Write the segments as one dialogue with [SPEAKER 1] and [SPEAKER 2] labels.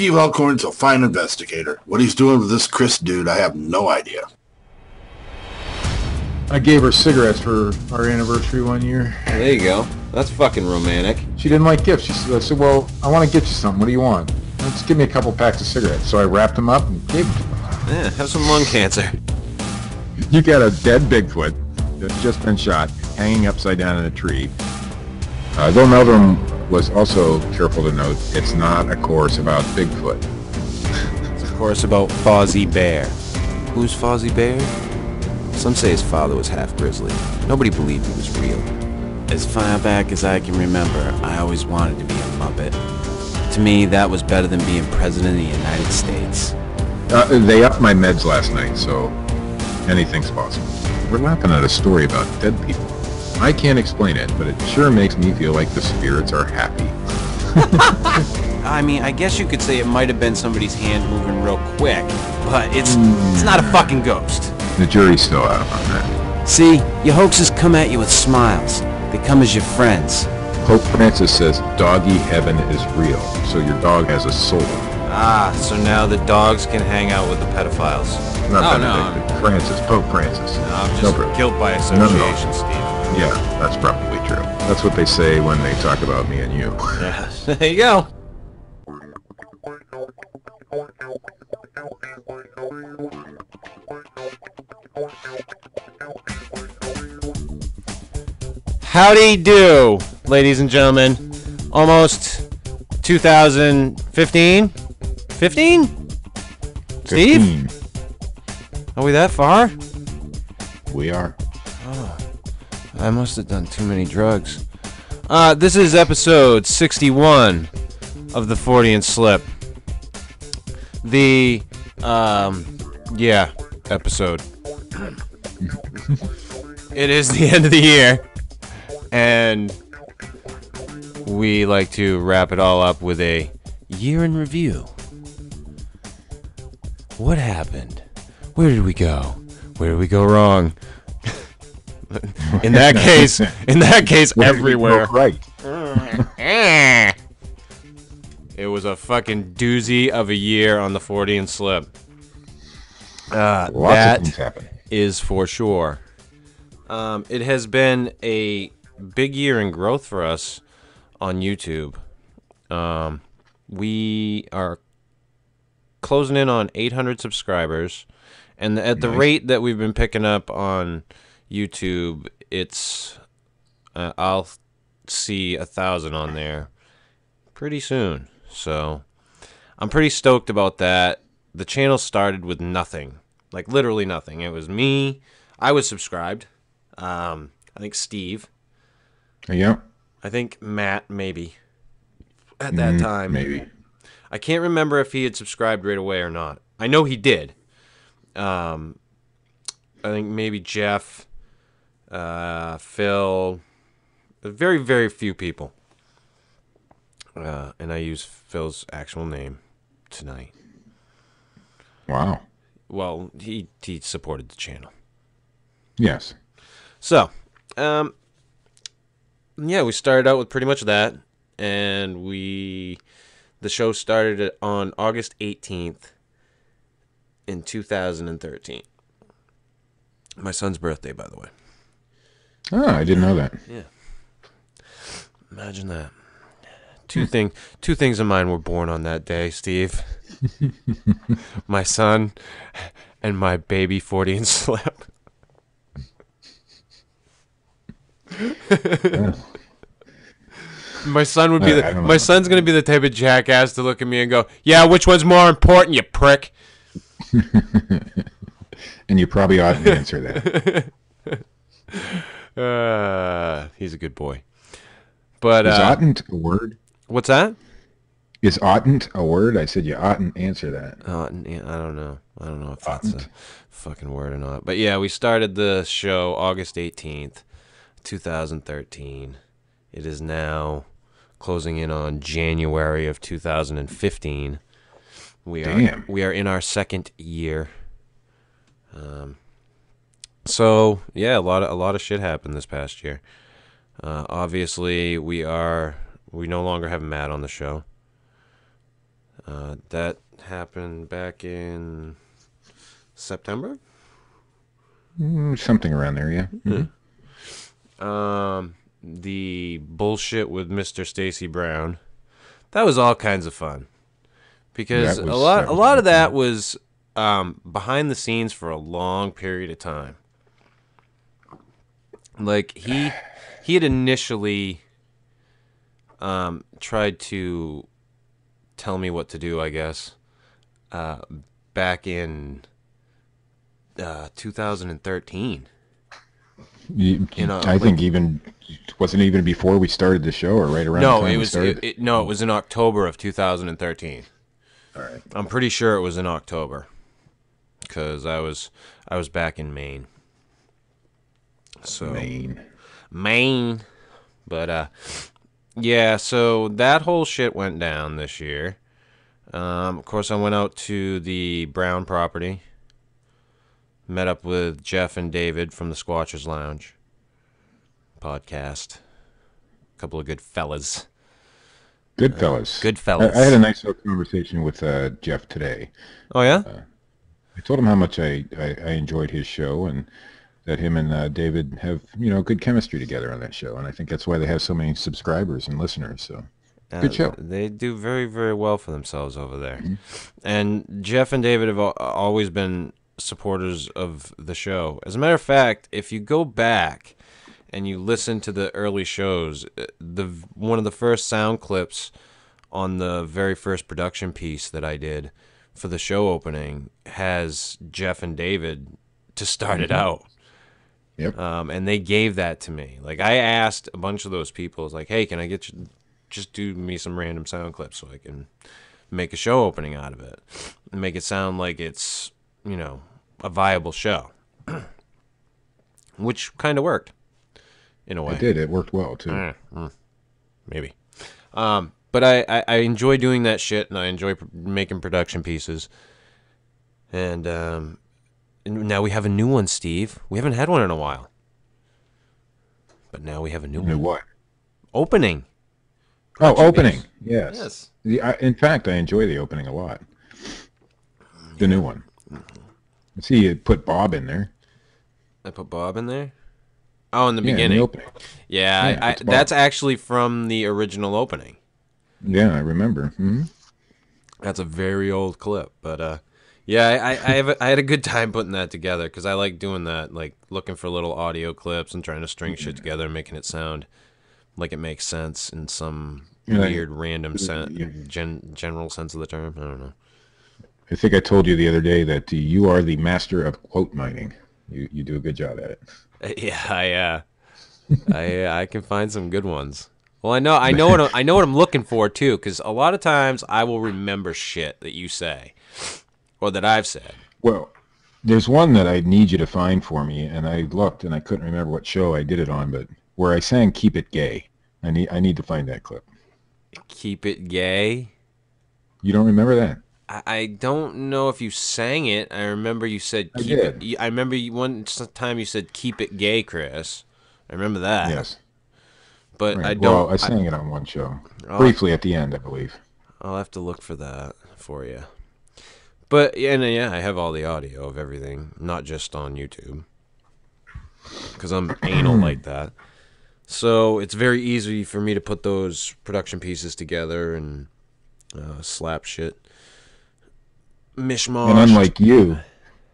[SPEAKER 1] Steve Alcorn's a fine investigator. What he's doing with this Chris dude, I have no idea.
[SPEAKER 2] I gave her cigarettes for our anniversary one year.
[SPEAKER 3] There you go. That's fucking romantic.
[SPEAKER 2] She didn't like gifts. I said, well, I want to get you something. What do you want? Just give me a couple packs of cigarettes. So I wrapped them up and gave them to her.
[SPEAKER 3] Yeah, have some lung cancer.
[SPEAKER 2] You got a dead Bigfoot that's just been shot, hanging upside down in a tree. Though Meldrum was also careful to note, it's not a course about Bigfoot.
[SPEAKER 3] It's a course about Fozzie Bear. Who's Fozzie Bear? Some say his father was half grizzly. Nobody believed he was real. As far back as I can remember, I always wanted to be a Muppet. To me, that was better than being president of the United States.
[SPEAKER 2] They upped my meds last night, so anything's possible. We're laughing at a story about dead people. I can't explain it, but it sure makes me feel like the spirits are happy.
[SPEAKER 3] I mean, I guess you could say it might have been somebody's hand moving real quick, but it's not a fucking ghost.
[SPEAKER 2] The jury's still out on that.
[SPEAKER 3] See, your hoaxes come at you with smiles. They come as your friends.
[SPEAKER 2] Pope Francis says doggy heaven is real, so your dog has a soul.
[SPEAKER 3] Ah, so now the dogs can hang out with the pedophiles.
[SPEAKER 2] Not Benedict, Francis, Pope Francis.
[SPEAKER 3] No, I'm just guilt by association, Steve.
[SPEAKER 2] Yeah, that's probably true. That's what they say when they talk about me and you.
[SPEAKER 3] Yeah, there you go. Howdy do, ladies and gentlemen. Almost 2015? 15? Steve? Are we that far?
[SPEAKER 2] We are.
[SPEAKER 3] Oh, I must have done too many drugs. This is episode 61 of the Fortean Slip. The, episode. It is the end of the year, and we like to wrap it all up with a year in review. What happened? Where did we go? Where did we go wrong? In that case, everywhere.
[SPEAKER 2] Right.
[SPEAKER 3] It was a fucking doozy of a year on the Fortean Slip.
[SPEAKER 2] Lots of things happen.
[SPEAKER 3] Is for sure. It has been a big year in growth for us on YouTube. We are closing in on 800 subscribers, and at the rate that we've been picking up on YouTube, it's I'll see 1,000 on there pretty soon. So I'm pretty stoked about that. The channel started with nothing, like literally nothing. It was me. I was subscribed. I think Steve.
[SPEAKER 2] Yeah.
[SPEAKER 3] I think Matt, maybe. At that time.
[SPEAKER 2] Maybe.
[SPEAKER 3] I can't remember if he had subscribed right away or not. I know he did. I think maybe Jeff, Phil, very, very few people. And I use Phil's actual name tonight.
[SPEAKER 2] Wow.
[SPEAKER 3] Well, he supported the channel.
[SPEAKER 2] Yes.
[SPEAKER 3] So, we started out with pretty much that, and the show started on August 18th in 2013. My son's birthday, by the way.
[SPEAKER 2] Oh, I didn't know that.
[SPEAKER 3] Yeah. Imagine that. Two things of mine were born on that day, Steve. My son and my baby Fortean Slip. My son would be my son's gonna be the type of jackass to look at me and go, "Yeah, which one's more important, you prick?"
[SPEAKER 2] And you probably ought to answer
[SPEAKER 3] that. He's a good boy. But
[SPEAKER 2] is oughtn't a word?
[SPEAKER 3] What's that?
[SPEAKER 2] Is oughtn't a word? I said you oughtn't answer that.
[SPEAKER 3] Yeah, I don't know. I don't know if that's a fucking word or not. But yeah, we started the show August 18th, 2013. It is now closing in on January of 2015. We are in our second year. So yeah, a lot of shit happened this past year. Obviously, we no longer have Matt on the show. That happened back in September.
[SPEAKER 2] Something around there, yeah.
[SPEAKER 3] The bullshit with Mr. Stacy Brown. That was all kinds of fun because a lot of that was behind the scenes for a long period of time. Like he had initially tried to tell me what to do, I guess, back in 2013.
[SPEAKER 2] I think even wasn't even before we started the show, or right around the time we started?
[SPEAKER 3] It was in October of 2013.
[SPEAKER 2] All right.
[SPEAKER 3] I'm pretty sure it was in October because I was back in Maine. So Maine. But yeah, so that whole shit went down this year. Of course, I went out to the Brown property. Met up with Jeff and David from the Squatchers Lounge podcast. A couple of good fellas.
[SPEAKER 2] Good fellas.
[SPEAKER 3] Good fellas.
[SPEAKER 2] I had a nice little conversation with Jeff today.
[SPEAKER 3] Oh, yeah?
[SPEAKER 2] I told him how much I enjoyed his show, and that him and David have, good chemistry together on that show. And I think that's why they have so many subscribers and listeners. So good show.
[SPEAKER 3] They do very, very well for themselves over there. Mm-hmm. And Jeff and David have always been supporters of the show. As a matter of fact, if you go back and you listen to the early shows, one of the first sound clips on the very first production piece that I did for the show opening has Jeff and David to start it out.
[SPEAKER 2] Yep.
[SPEAKER 3] And they gave that to me. Like, I asked a bunch of those people, like, hey, can I get you, just do me some random sound clips so I can make a show opening out of it and make it sound like it's, a viable show, which kind of worked in a way.
[SPEAKER 2] It did. It worked well too.
[SPEAKER 3] Maybe. But I enjoy doing that shit, and I enjoy making production pieces. And now we have a new one, Steve. We haven't had one in a while, but now we have a new one.
[SPEAKER 2] What?
[SPEAKER 3] Opening.
[SPEAKER 2] Opening. Yes. In fact, I enjoy the opening a lot. The new one. I see you put Bob in there.
[SPEAKER 3] I put Bob in there? Oh, in the beginning.
[SPEAKER 2] In the opening.
[SPEAKER 3] Yeah, that's actually from the original opening.
[SPEAKER 2] Yeah, I remember. Mm-hmm.
[SPEAKER 3] That's a very old clip, but yeah, I had a good time putting that together because I like doing that, like looking for little audio clips and trying to string shit together and making it sound like it makes sense in some weird, random general sense of the term. I don't know.
[SPEAKER 2] I think I told you the other day that you are the master of quote mining. You do a good job at it.
[SPEAKER 3] Yeah, I can find some good ones. Well, I know what I'm looking for too, because a lot of times I will remember shit that you say or that I've said.
[SPEAKER 2] Well, there's one that I need you to find for me, and I looked and I couldn't remember what show I did it on, but where I sang "Keep It Gay." I need to find that clip.
[SPEAKER 3] Keep it gay.
[SPEAKER 2] You don't remember that?
[SPEAKER 3] I don't know if you sang it. I remember you said keep it. I remember one time you said "Keep it gay, Chris." I remember that.
[SPEAKER 2] Yes.
[SPEAKER 3] But
[SPEAKER 2] right.
[SPEAKER 3] I don't.
[SPEAKER 2] Well, I sang it on one show, briefly at the end, I believe.
[SPEAKER 3] I'll have to look for that for you. But yeah, I have all the audio of everything, not just on YouTube, because I'm anal like that. So it's very easy for me to put those production pieces together and slap shit. Mishmash.
[SPEAKER 2] And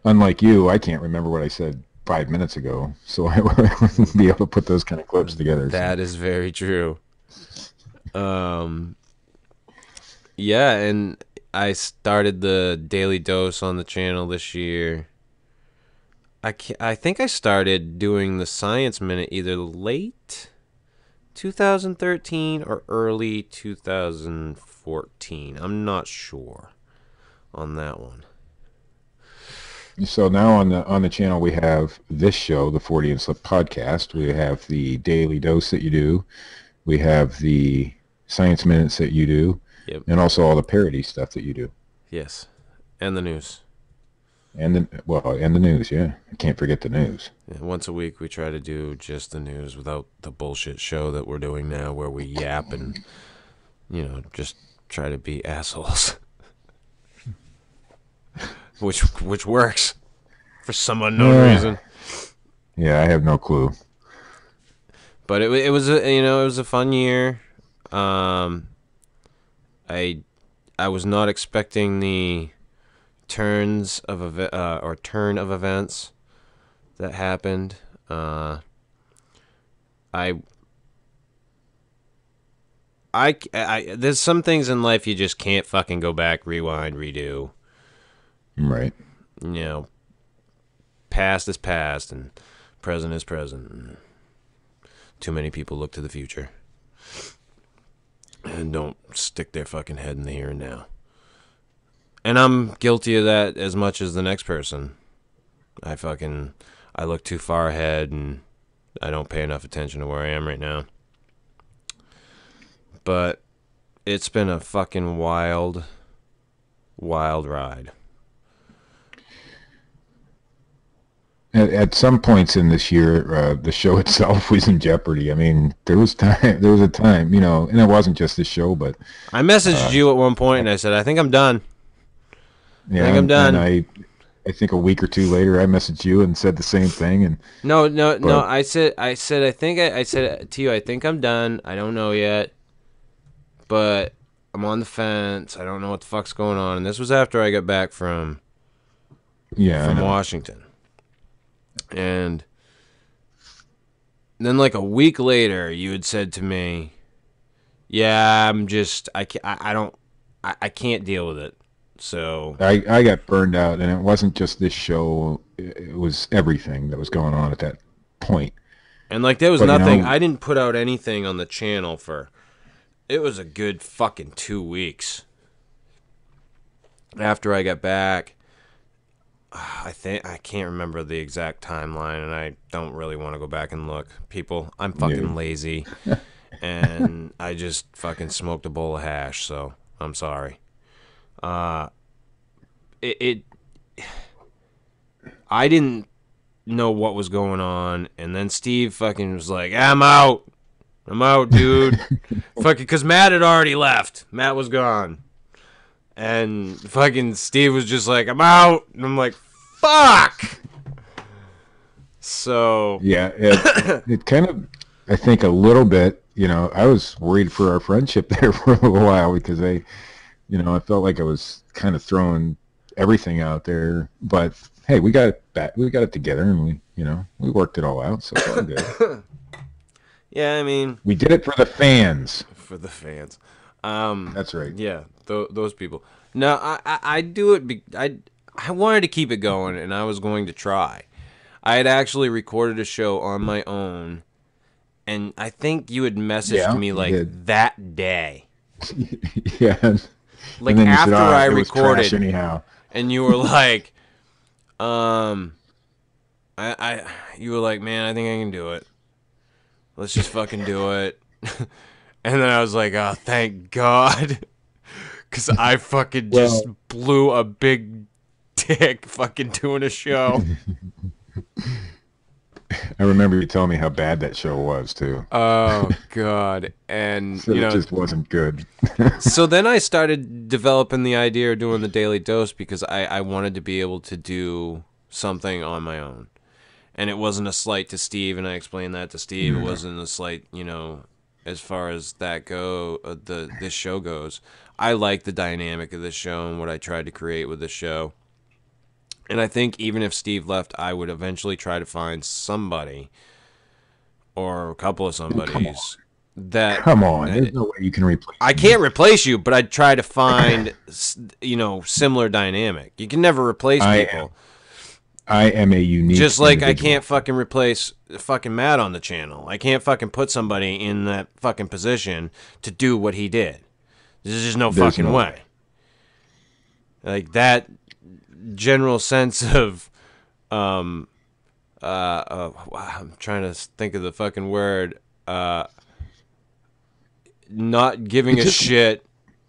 [SPEAKER 2] unlike you, I can't remember what I said 5 minutes ago, so I wouldn't be able to put those kind of clips together.
[SPEAKER 3] That is very true. Yeah, and I started the Daily Dose on the channel this year. I think I started doing the Science Minute either late 2013 or early 2014. I'm not sure on that one.
[SPEAKER 2] So now on the channel we have this show, the Fortean Slip podcast. We have the Daily Dose that you do. We have the Science Minutes that you do.
[SPEAKER 3] Yep.
[SPEAKER 2] And also all the parody stuff that you do.
[SPEAKER 3] Yes. And the news.
[SPEAKER 2] And the news, yeah. I can't forget the news.
[SPEAKER 3] Yeah, once a week we try to do just the news without the bullshit show that we're doing now where we yap and, just try to be assholes. which works for some unknown reason.
[SPEAKER 2] Yeah, I have no clue.
[SPEAKER 3] But it was a fun year. I was not expecting the turn of events that happened. There's some things in life you just can't fucking go back, rewind, redo.
[SPEAKER 2] Right.
[SPEAKER 3] You know, past is past and present is present. Too many people look to the future and don't stick their fucking head in the here and now. And I'm guilty of that as much as the next person. I look too far ahead and I don't pay enough attention to where I am right now. But it's been a fucking wild, wild ride.
[SPEAKER 2] At some points in this year, the show itself was in jeopardy. I mean, there was a time, and it wasn't just the show, but
[SPEAKER 3] I messaged you at one point and I said, I think I'm done.
[SPEAKER 2] Yeah,
[SPEAKER 3] I think I'm done.
[SPEAKER 2] And I think a week or two later, I messaged you and said the same thing. And
[SPEAKER 3] no. I said to you, I think I'm done. I don't know yet, but I'm on the fence. I don't know what the fuck's going on. And this was after I got back from Washington. And then like a week later, you had said to me, "Yeah, I can't deal with it." So
[SPEAKER 2] I got burned out, and it wasn't just this show; it was everything that was going on at that point.
[SPEAKER 3] And like there was nothing. I didn't put out anything on the channel it was a good fucking 2 weeks after I got back. I can't remember the exact timeline, and I don't really want to go back and look. People, I'm fucking lazy, and I just fucking smoked a bowl of hash, so I'm sorry. I didn't know what was going on, and then Steve fucking was like, I'm out, dude. Fucking, because Matt had already left. Matt was gone. And fucking Steve was just like, I'm out. And I'm like, fuck. So.
[SPEAKER 2] Yeah, it kind of, I think a little bit, I was worried for our friendship there for a little while because I felt like I was kind of throwing everything out there. But hey, we got it back. We got it together, and we worked it all out. So it's all good.
[SPEAKER 3] Yeah, I mean,
[SPEAKER 2] we did it for the fans.
[SPEAKER 3] For the fans.
[SPEAKER 2] That's right.
[SPEAKER 3] Yeah, those people. No, I do it. I wanted to keep it going, and I was going to try. I had actually recorded a show on my own, and I think you had messaged me like that day.
[SPEAKER 2] Yeah.
[SPEAKER 3] Like after I recorded,
[SPEAKER 2] anyhow.
[SPEAKER 3] And you were like, you were like, man, I think I can do it. Let's just fucking do it. And then I was like, oh, thank God. Because I fucking just blew a big dick fucking doing a show.
[SPEAKER 2] I remember you telling me how bad that show was, too.
[SPEAKER 3] Oh, God. And,
[SPEAKER 2] so it just wasn't good.
[SPEAKER 3] So then I started developing the idea of doing the Daily Dose because I wanted to be able to do something on my own. And it wasn't a slight to Steve, and I explained that to Steve. It wasn't a slight, as far as that this show goes. I like the dynamic of this show and what I tried to create with this show. And I think even if Steve left, I would eventually try to find somebody or a couple of somebodies that...
[SPEAKER 2] Come on, there's no way you can replace me.
[SPEAKER 3] I can't replace you, but I'd try to find, similar dynamic. You can never replace people.
[SPEAKER 2] I am a unique
[SPEAKER 3] Just like
[SPEAKER 2] individual.
[SPEAKER 3] I can't fucking replace fucking Matt on the channel. I can't fucking put somebody in that fucking position to do what he did. There's just no fucking way. Like that general sense of I'm trying to think of the fucking word, not giving a shit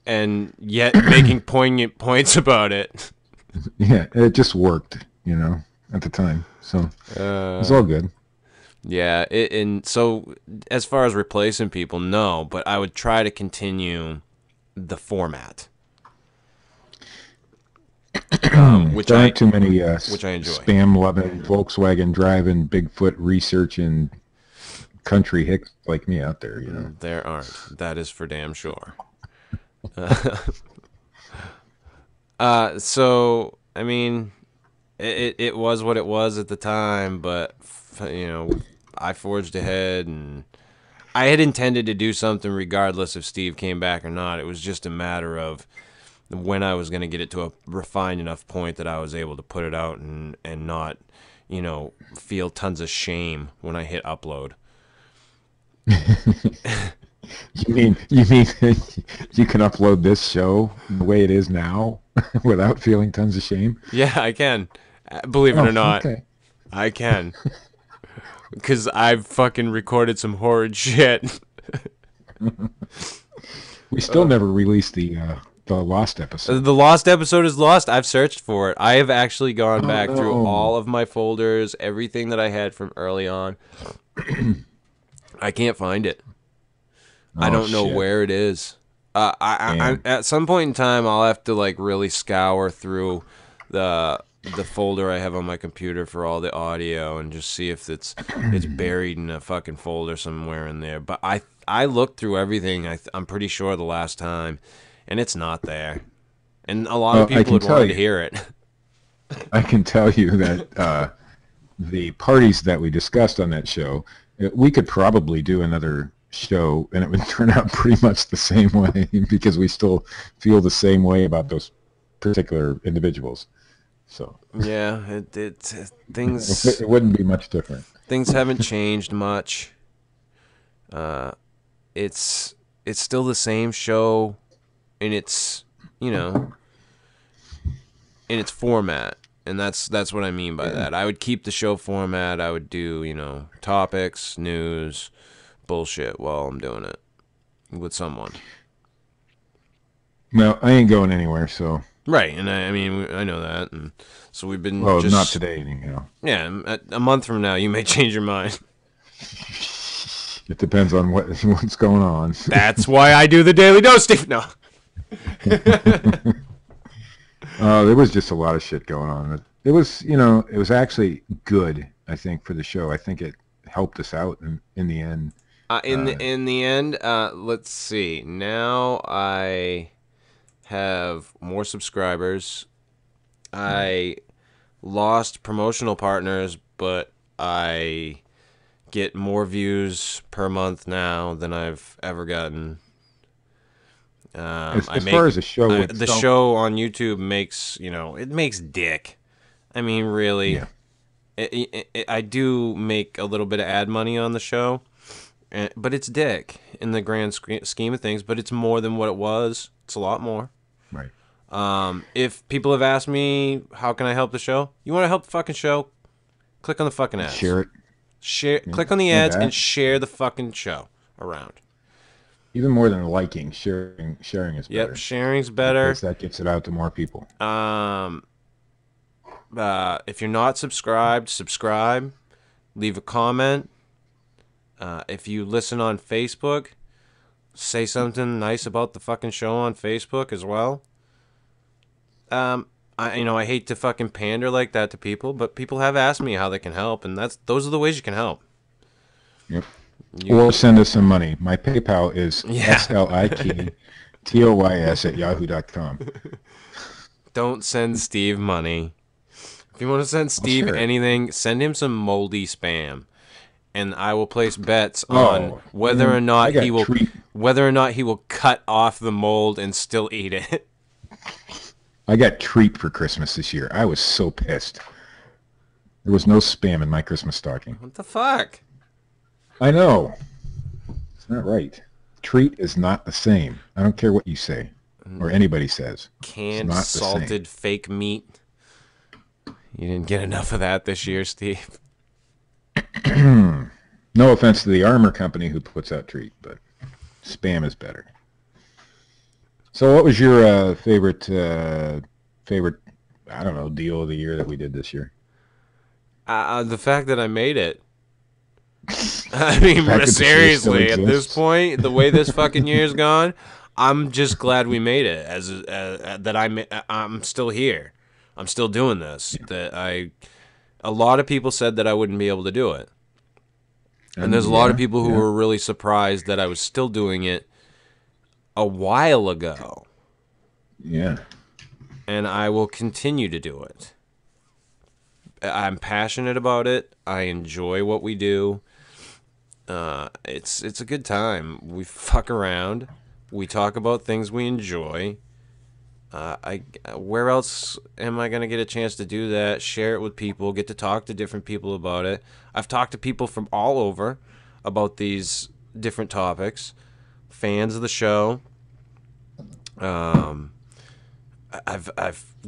[SPEAKER 3] and yet making poignant points about it.
[SPEAKER 2] Yeah, it just worked, at the time. So it's all good.
[SPEAKER 3] Yeah, and so as far as replacing people, no, but I would try to continue the format. which
[SPEAKER 2] there aren't too many
[SPEAKER 3] which I enjoy.
[SPEAKER 2] spam-loving, Volkswagen driving, Bigfoot researching country hicks like me out there, you know.
[SPEAKER 3] There aren't. That is for damn sure. So I mean, it was what it was at the time, but I forged ahead, and I had intended to do something regardless if Steve came back or not. It was just a matter of when I was going to get it to a refined enough point that I was able to put it out and not, feel tons of shame when I hit upload.
[SPEAKER 2] You mean you can upload this show the way it is now without feeling tons of shame?
[SPEAKER 3] Yeah, I can. Believe it or not,
[SPEAKER 2] okay.
[SPEAKER 3] I can. Because I've fucking recorded some horrid shit.
[SPEAKER 2] We still never released the lost episode.
[SPEAKER 3] The lost episode is lost. I've searched for it. I have actually gone back through all of my folders, everything that I had from early on. I can't find it. I don't know where it is. I at some point in time, I'll have to like really scour through the folder I have on my computer for all the audio and just see if it's buried in a fucking folder somewhere in there. But I looked through everything. I'm pretty sure the last time, and it's not there. And a lot of people would want to hear it.
[SPEAKER 2] I can tell you that the parties that we discussed on that show, we could probably do another show and it would turn out pretty much the same way because we still feel the same way about those particular individuals. So
[SPEAKER 3] yeah, things
[SPEAKER 2] it wouldn't be much different.
[SPEAKER 3] Things haven't changed much. It's still the same show in its in its format. And that's what I mean by that. I would keep the show format. I would do, topics, news, bullshit while I'm doing it with someone.
[SPEAKER 2] Well, I ain't going anywhere, so.
[SPEAKER 3] Right, and I mean, I know that. And so we've been
[SPEAKER 2] not today,
[SPEAKER 3] Yeah, a month from now, you may change your mind.
[SPEAKER 2] It depends on what's going on.
[SPEAKER 3] That's why I do the Daily Dose, Steve. No.
[SPEAKER 2] There was just a lot of shit going on. It was, it was actually good, I think, for the show. I think it helped us out in the end.
[SPEAKER 3] In the end, let's see. Now I have more subscribers. I lost promotional partners, but I get more views per month now than I've ever gotten.
[SPEAKER 2] As far as the show itself,
[SPEAKER 3] the show on YouTube makes, it makes dick. I mean, really, I do make a little bit of ad money on the show, but it's dick in the grand scheme of things, but it's more than what it was. It's a lot more.
[SPEAKER 2] Right.
[SPEAKER 3] If people have asked me, how can I help the show? You want to help the fucking show? Click on the fucking ads.
[SPEAKER 2] Share it.
[SPEAKER 3] Click on the ads and share the fucking show around.
[SPEAKER 2] Even more than liking, sharing is better.
[SPEAKER 3] Yep, sharing's better.
[SPEAKER 2] Because that gets it out to more people.
[SPEAKER 3] If you're not subscribed, subscribe. Leave a comment. If you listen on Facebook, say something nice about the fucking show on Facebook as well. I hate to fucking pander like that to people, but people have asked me how they can help, and those are the ways you can help.
[SPEAKER 2] Yep. Or send us some money. My PayPal is sliktoys@yahoo.com.
[SPEAKER 3] Don't send Steve money. If you want to send Steve anything, send him some moldy spam, and I will place bets on whether or not he will cut off the mold and still eat it.
[SPEAKER 2] I got treat for Christmas this year. I was so pissed. There was no spam in my Christmas stocking.
[SPEAKER 3] What the fuck?
[SPEAKER 2] I know. It's not right. Treat is not the same. I don't care what you say or anybody says.
[SPEAKER 3] Canned, salted, fake meat. You didn't get enough of that this year, Steve.
[SPEAKER 2] No offense to the armor company who puts out Treat, but spam is better. So what was your favorite, I don't know, deal of the year that we did this year?
[SPEAKER 3] The fact that I made it. I mean, seriously, at this point, the way this fucking year's gone, I'm just glad we made it. I'm still here. I'm still doing this. A lot of people said that I wouldn't be able to do it. And there's a lot of people who were really surprised that I was still doing it a while ago.
[SPEAKER 2] Yeah.
[SPEAKER 3] And I will continue to do it. I'm passionate about it. I enjoy what we do. It's a good time. We fuck around. We talk about things we enjoy. Where else am I going to get a chance to do that? Share it with people. Get to talk to different people about it. I've talked to people from all over about these different topics. Fans of the show. I've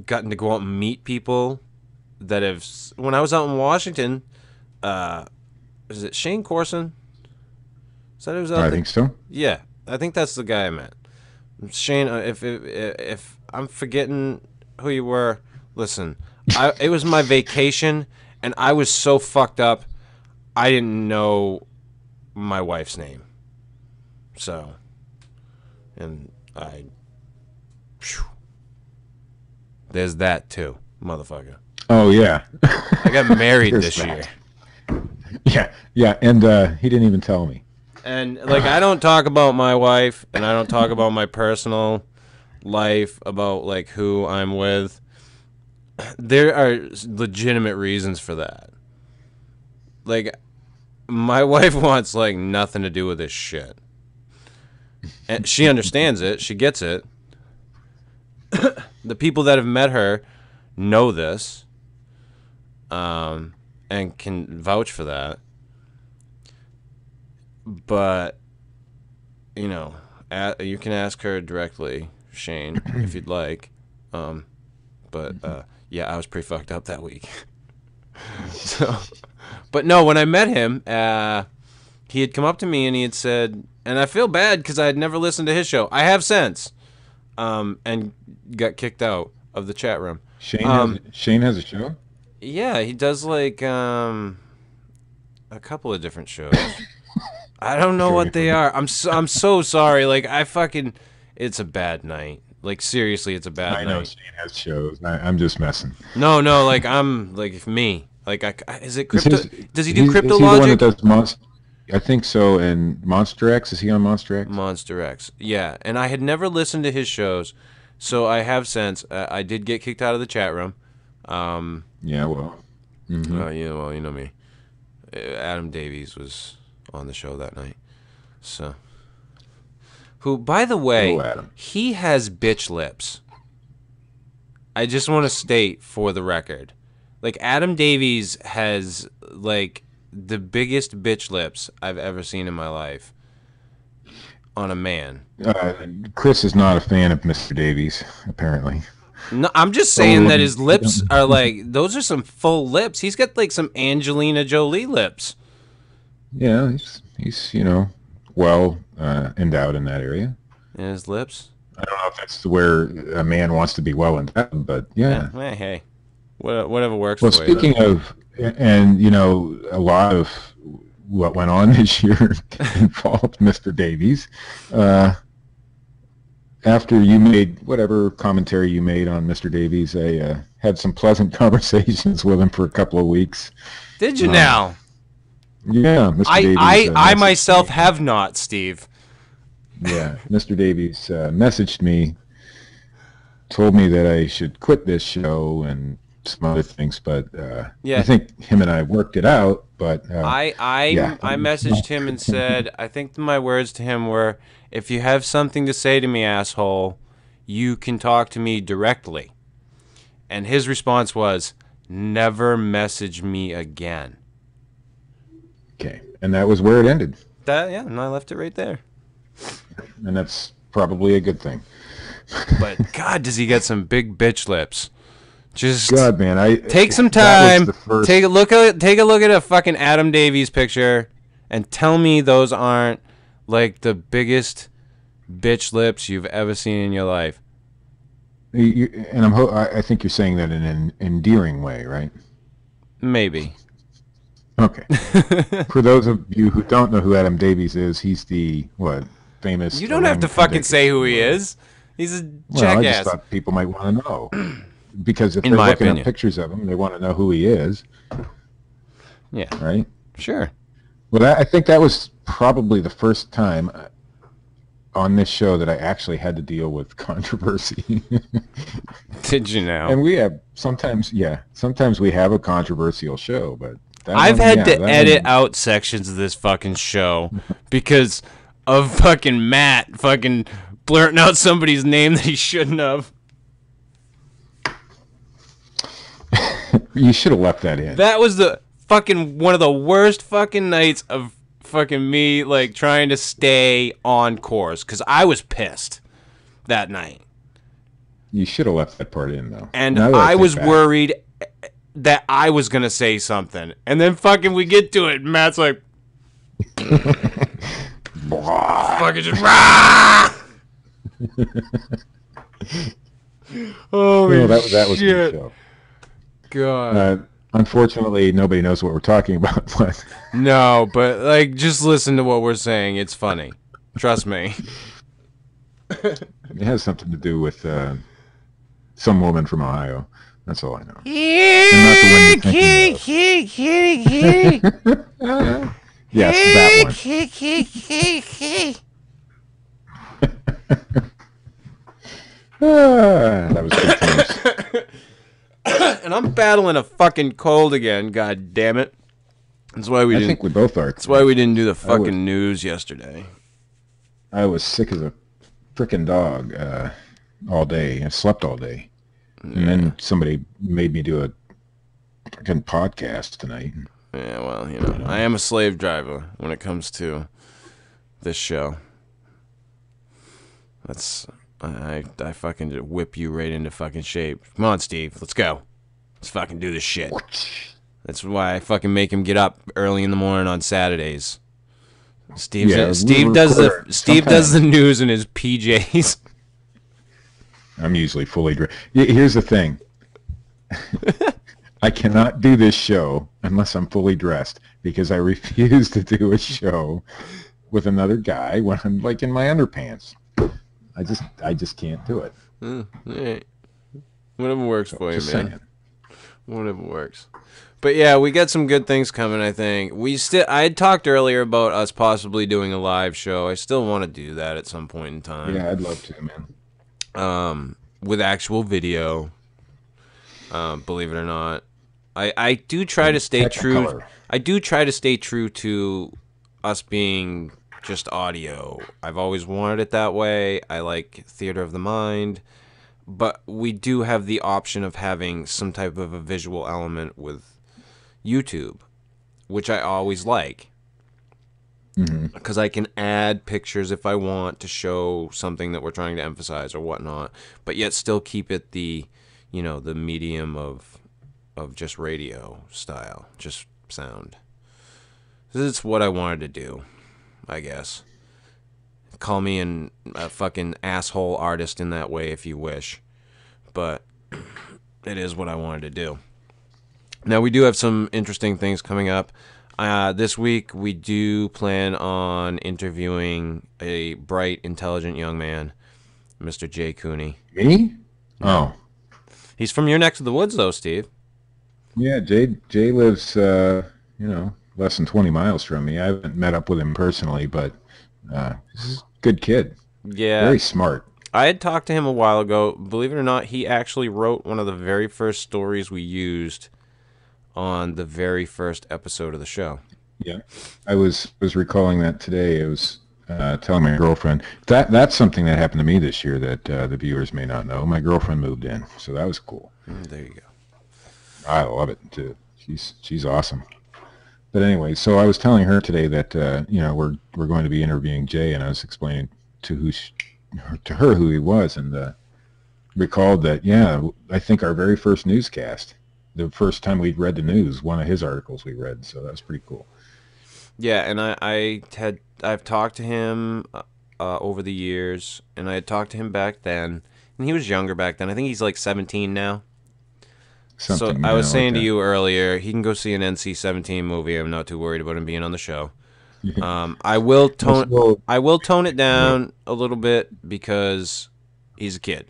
[SPEAKER 3] gotten to go out and meet people that have. When I was out in Washington, is it Shane Corson? Is that who's out there?
[SPEAKER 2] I think so.
[SPEAKER 3] Yeah, I think that's the guy I met. Shane, if I'm forgetting who you were, listen. It was my vacation, and I was so fucked up, I didn't know my wife's name. So, and phew. There's that too, motherfucker.
[SPEAKER 2] Oh yeah.
[SPEAKER 3] I got married this year.
[SPEAKER 2] Yeah, and he didn't even tell me.
[SPEAKER 3] And like, I don't talk about my wife, and I don't talk about my personal life, about like who I'm with. There are legitimate reasons for that. Like, my wife wants like nothing to do with this shit, and she understands it. She gets it. The people that have met her know this, and can vouch for that. But, you know, you can ask her directly, Shane, if you'd like. But yeah, I was pretty fucked up that week. So, but no, when I met him, he had come up to me and he had said, and I feel bad because I had never listened to his show. I have since, and got kicked out of the chat room.
[SPEAKER 2] Shane has a show?
[SPEAKER 3] Yeah, he does like a couple of different shows. I don't know what they are. I'm so sorry. Like, it's a bad night. Like, seriously, it's a bad night.
[SPEAKER 2] I know Shane has shows. I'm just messing.
[SPEAKER 3] No, like, I'm like me. Like, is it crypto? Does he do crypto
[SPEAKER 2] is he
[SPEAKER 3] logic?
[SPEAKER 2] The one that does I think so. And Monster X, is he on Monster X?
[SPEAKER 3] Monster X, yeah. And I had never listened to his shows, so I have since. I did get kicked out of the chat room.
[SPEAKER 2] Yeah, well. Mm-hmm.
[SPEAKER 3] Yeah, well, you know me. Adam Davies was on the show that night. So, who, by the way, he has bitch lips. I just want to state for the record, like, Adam Davies has like the biggest bitch lips I've ever seen in my life on a man.
[SPEAKER 2] Chris is not a fan of Mr. Davies, apparently.
[SPEAKER 3] No, I'm just saying that his lips are like, those are some full lips. He's got like some Angelina Jolie lips.
[SPEAKER 2] Yeah, he's well endowed in that area.
[SPEAKER 3] And his lips?
[SPEAKER 2] I don't know if that's where a man wants to be well endowed, but yeah.
[SPEAKER 3] Hey, whatever works.
[SPEAKER 2] Well, speaking of, and a lot of what went on this year involved Mr. Davies. After you made whatever commentary you made on Mr. Davies, I had some pleasant conversations with him for a couple of weeks.
[SPEAKER 3] Did you now?
[SPEAKER 2] Yeah, Mr. Davies.
[SPEAKER 3] I myself have not, Steve.
[SPEAKER 2] Yeah, Mr. Davies messaged me, told me that I should quit this show and some other things, but I think him and I worked it out. But
[SPEAKER 3] I messaged him and said, I think my words to him were, if you have something to say to me, asshole, you can talk to me directly. And his response was, never message me again.
[SPEAKER 2] Okay, and that was where it ended.
[SPEAKER 3] And I left it right there.
[SPEAKER 2] And that's probably a good thing.
[SPEAKER 3] But God, does he get some big bitch lips? Just
[SPEAKER 2] God, man,
[SPEAKER 3] take some time. Take a look at a fucking Adam Davies picture, and tell me those aren't like the biggest bitch lips you've ever seen in your life.
[SPEAKER 2] And I think you're saying that in an endearing way, right?
[SPEAKER 3] Maybe.
[SPEAKER 2] Okay. For those of you who don't know who Adam Davies is, he's the famous.
[SPEAKER 3] You don't have to fucking say who he is. He's a jackass.
[SPEAKER 2] I just thought people might want to know. because if
[SPEAKER 3] In
[SPEAKER 2] they're
[SPEAKER 3] my
[SPEAKER 2] looking
[SPEAKER 3] opinion.
[SPEAKER 2] at pictures of him, they want to know who he is,
[SPEAKER 3] Yeah,
[SPEAKER 2] right?
[SPEAKER 3] sure.
[SPEAKER 2] Well, I think that was probably the first time on this show that I actually had to deal with controversy.
[SPEAKER 3] Did you know?
[SPEAKER 2] And we have sometimes we have a controversial show, but
[SPEAKER 3] I've had to edit out sections of this fucking show because of fucking Matt fucking blurting out somebody's name that he shouldn't have.
[SPEAKER 2] You should have left that in.
[SPEAKER 3] That was the fucking one of the worst fucking nights of fucking me like trying to stay on course because I was pissed that night.
[SPEAKER 2] You should have left that part in though.
[SPEAKER 3] And I was worried that I was gonna say something, and then fucking we get to it, and Matt's like, fucking just rah! Holy
[SPEAKER 2] that was a
[SPEAKER 3] shit!
[SPEAKER 2] good show.
[SPEAKER 3] God.
[SPEAKER 2] Unfortunately, nobody knows what we're talking about. But
[SPEAKER 3] No, but like, just listen to what we're saying. It's funny. Trust me.
[SPEAKER 2] it has something to do with some woman from Ohio. That's all I know. And not the one you're thinking of. Yes, that one. That was good times.
[SPEAKER 3] And I'm battling a fucking cold again. God damn it. That's why we
[SPEAKER 2] I
[SPEAKER 3] didn't.
[SPEAKER 2] think we both are.
[SPEAKER 3] That's why we didn't do the fucking news yesterday.
[SPEAKER 2] I was sick as a frickin' dog all day. I slept all day. And then somebody made me do a fucking podcast tonight.
[SPEAKER 3] Yeah, well, you know, I am a slave driver when it comes to this show. That's I fucking just whip you right into fucking shape. Come on, Steve, let's go. Let's fucking do this shit. That's why I fucking make him get up early in the morning on Saturdays. Steve does the news in his PJs.
[SPEAKER 2] I'm usually fully dressed. Here's the thing. I cannot do this show unless I'm fully dressed because I refuse to do a show with another guy when I'm like in my underpants. I just can't do it.
[SPEAKER 3] Right. Whatever works for you, man. Whatever works. But yeah, we got some good things coming, I think. I had talked earlier about us possibly doing a live show. I still want to do that at some point in time.
[SPEAKER 2] Yeah, I'd love to, man.
[SPEAKER 3] With actual video. Believe it or not. I do try to stay true.
[SPEAKER 2] Color.
[SPEAKER 3] I do try to stay true to us being just audio. I've always wanted it that way. I like theater of the mind. But we do have the option of having some type of a visual element with YouTube, which I always like. Because I can add pictures if I want to show something that we're trying to emphasize or whatnot, but yet still keep it the medium of just radio style, just sound. This is what I wanted to do, I guess. Call me a fucking asshole artist in that way if you wish, but it is what I wanted to do. Now, we do have some interesting things coming up. This week, we do plan on interviewing a bright, intelligent young man, Mr. Jay Cooney.
[SPEAKER 2] Me? Oh.
[SPEAKER 3] He's from your neck of the woods, though, Steve.
[SPEAKER 2] Yeah, Jay lives, less than 20 miles from me. I haven't met up with him personally, but he's a good kid.
[SPEAKER 3] Yeah.
[SPEAKER 2] Very smart.
[SPEAKER 3] I had talked to him a while ago. Believe it or not, he actually wrote one of the very first stories we used on the very first episode of the show.
[SPEAKER 2] Yeah, I was recalling that today. I was telling my girlfriend that's something that happened to me this year that the viewers may not know. My girlfriend moved in, so that was cool.
[SPEAKER 3] There you go.
[SPEAKER 2] I love it too. She's awesome. But anyway, so I was telling her today that we're going to be interviewing Jay, and I was explaining to her who he was, and recalled that I think our very first newscast. The first time we'd read the news, one of his articles we read, so that was pretty cool.
[SPEAKER 3] Yeah, and I've talked to him over the years, and I had talked to him back then, and he was younger back then. I think he's like 17 now. So I was saying to you earlier, he can go see an NC-17 movie. I'm not too worried about him being on the show. I will tone it down a little bit because he's a kid.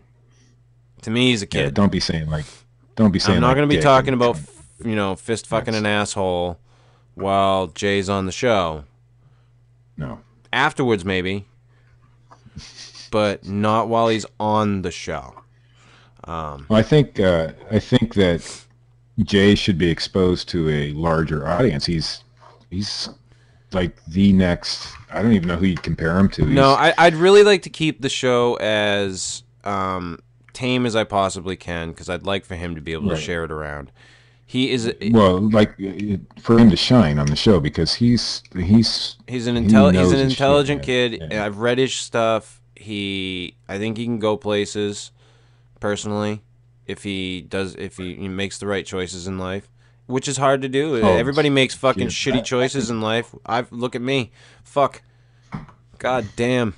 [SPEAKER 3] To me, he's a
[SPEAKER 2] Yeah,
[SPEAKER 3] kid.
[SPEAKER 2] don't be saying like
[SPEAKER 3] I'm not going to be
[SPEAKER 2] dick
[SPEAKER 3] talking
[SPEAKER 2] and
[SPEAKER 3] about,
[SPEAKER 2] cunt.
[SPEAKER 3] fist fucking
[SPEAKER 2] That's
[SPEAKER 3] an asshole while Jay's on the show.
[SPEAKER 2] no.
[SPEAKER 3] Afterwards, maybe, but not while he's on the show.
[SPEAKER 2] Well, I think that Jay should be exposed to a larger audience. He's like the next. I don't even know who you'd compare him to.
[SPEAKER 3] No, I'd really like to keep the show as tame as I possibly can because I'd like for him to be able to
[SPEAKER 2] Right.
[SPEAKER 3] share it around. He is
[SPEAKER 2] Well, like for him to shine on the show because
[SPEAKER 3] he's
[SPEAKER 2] he
[SPEAKER 3] he's an
[SPEAKER 2] knows his shit,
[SPEAKER 3] intelligent
[SPEAKER 2] man.
[SPEAKER 3] kid.
[SPEAKER 2] Yeah.
[SPEAKER 3] I've read his stuff. I think he can go places personally if he makes the right choices in life, which is hard to do.
[SPEAKER 2] Oh,
[SPEAKER 3] Everybody makes fucking
[SPEAKER 2] shit.
[SPEAKER 3] shitty choices in life. Look at me. Fuck. God damn.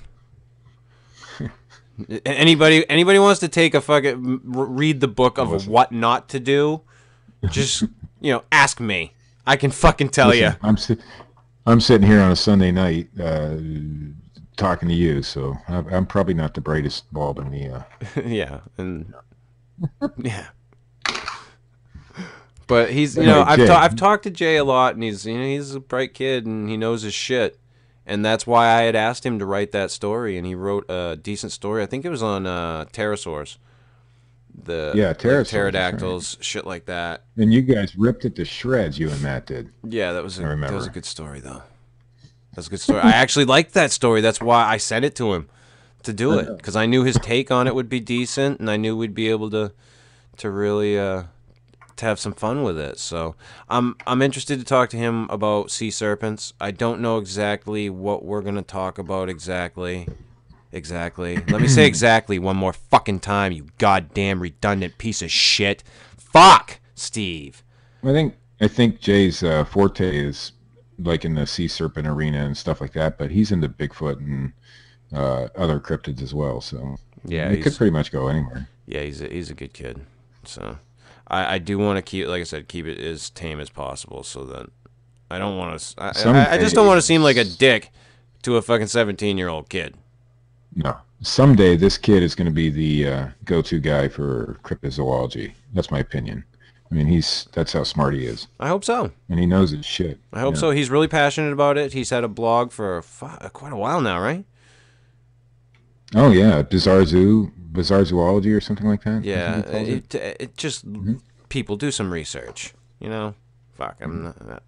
[SPEAKER 3] Anybody wants to take a fucking read the book of
[SPEAKER 2] Listen.
[SPEAKER 3] what not to do? Just ask me. I can fucking tell you.
[SPEAKER 2] Listen, I'm sitting here on a Sunday night talking to you, so I'm probably not the brightest bulb in the.
[SPEAKER 3] Yeah, and yeah. But he's
[SPEAKER 2] Anyway, Jay.
[SPEAKER 3] I've talked to Jay a lot, and he's a bright kid and he knows his shit. And that's why I had asked him to write that story, and he wrote a decent story. I think it was on pterosaurs.
[SPEAKER 2] Pterosaurs,
[SPEAKER 3] Pterodactyls, shit like that.
[SPEAKER 2] And you guys ripped it to shreds. You and Matt did.
[SPEAKER 3] Yeah, that was
[SPEAKER 2] I remember.
[SPEAKER 3] a good story though. That's a good story. I actually liked that story. That's why I sent it to him to do it because I knew his take on it would be decent, and I knew we'd be able to really to have some fun with it. So I'm interested to talk to him about sea serpents. I don't know exactly what we're gonna talk about exactly. Let me say exactly one more fucking time, you goddamn redundant piece of shit. Fuck, Steve.
[SPEAKER 2] I think Jay's forte is like in the sea serpent arena and stuff like that, but he's into Bigfoot and other cryptids as well. So
[SPEAKER 3] Yeah,
[SPEAKER 2] it could pretty much go anywhere.
[SPEAKER 3] Yeah, he's a good kid. So I do want to keep, like I said, keep it as tame as possible, so that I don't want to. I just don't want to seem like a dick to a fucking 17-year-old kid.
[SPEAKER 2] No. Someday this kid is going to be the go-to guy for cryptozoology. That's my opinion. I mean, that's how smart he is.
[SPEAKER 3] I hope so.
[SPEAKER 2] And he knows his shit.
[SPEAKER 3] I hope so. He's really passionate about it. He's had a blog for quite a while now, right?
[SPEAKER 2] Oh, yeah. Bizarre Zoology or something like that?
[SPEAKER 3] Yeah. It just, people do some research, Fuck, I'm not.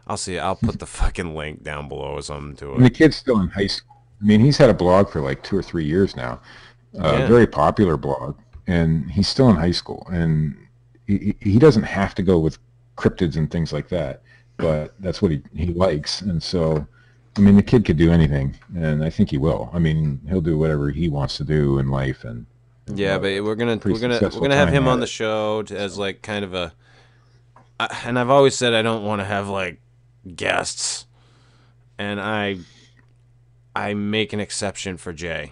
[SPEAKER 3] I'll see. I'll put the fucking link down below or something to it.
[SPEAKER 2] And the kid's still in high school. I mean, he's had a blog for like 2 or 3 years now. A very popular blog. And he's still in high school. And he doesn't have to go with cryptids and things like that. But that's what he likes. And so, I mean, the kid could do anything. And I think he will. I mean, he'll do whatever he wants to do in life. And
[SPEAKER 3] yeah, but we're gonna have him on the show as like kind of a. And I've always said I don't want to have like guests, and I make an exception for Jay,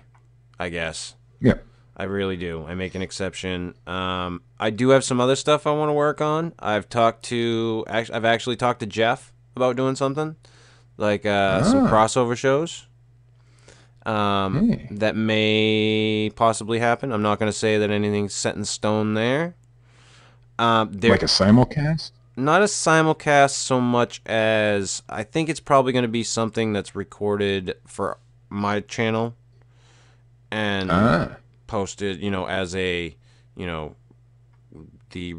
[SPEAKER 3] I guess.
[SPEAKER 2] Yeah.
[SPEAKER 3] I really do. I make an exception. I do have some other stuff I want to work on. I've actually talked to Jeff about doing something like some crossover shows. That may possibly happen. I'm not going to say that anything's set in stone there.
[SPEAKER 2] Like a simulcast?
[SPEAKER 3] Not a simulcast so much as I think it's probably going to be something that's recorded for my channel and posted, as a, the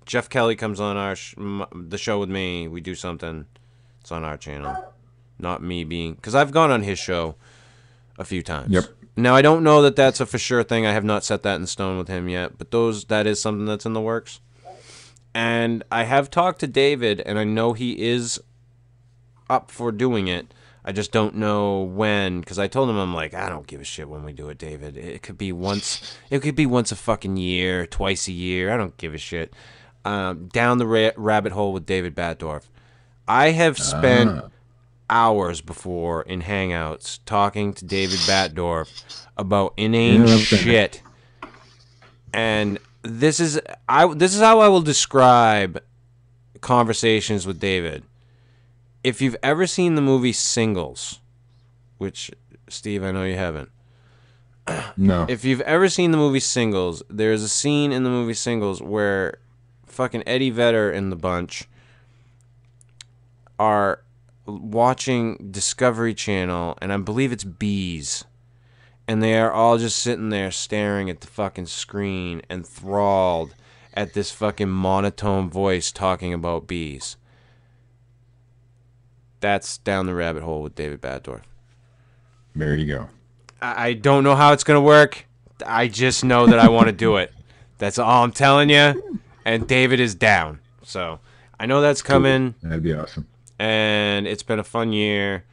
[SPEAKER 3] Jeff Kelly comes on the show with me. We do something. It's on our channel. Not me because I've gone on his show a few times.
[SPEAKER 2] Yep.
[SPEAKER 3] Now I don't know that that's a for sure thing. I have not set that in stone with him yet, but that is something that's in the works. And I have talked to David, and I know he is up for doing it. I just don't know when, because I told him, I'm like, I don't give a shit when we do it, David. It could be once a fucking year, twice a year. I don't give a shit. Down the rabbit hole with David Batdorf. I have spent hours before in Hangouts talking to David Batdorf about inane shit. And this is how I will describe conversations with David. If you've ever seen the movie Singles, which, Steve, I know you haven't,
[SPEAKER 2] No.
[SPEAKER 3] If you've ever seen the movie Singles, there's a scene in the movie Singles where fucking Eddie Vedder and the bunch are watching Discovery Channel, and I believe it's bees. And they are all just sitting there staring at the fucking screen, enthralled at this fucking monotone voice talking about bees. That's Down the Rabbit Hole with David Batdorf.
[SPEAKER 2] There you go.
[SPEAKER 3] I don't know how it's going to work. I just know that I want to do it. That's all I'm telling you. And David is down. So I know that's coming.
[SPEAKER 2] That'd be awesome.
[SPEAKER 3] And it's been a fun year.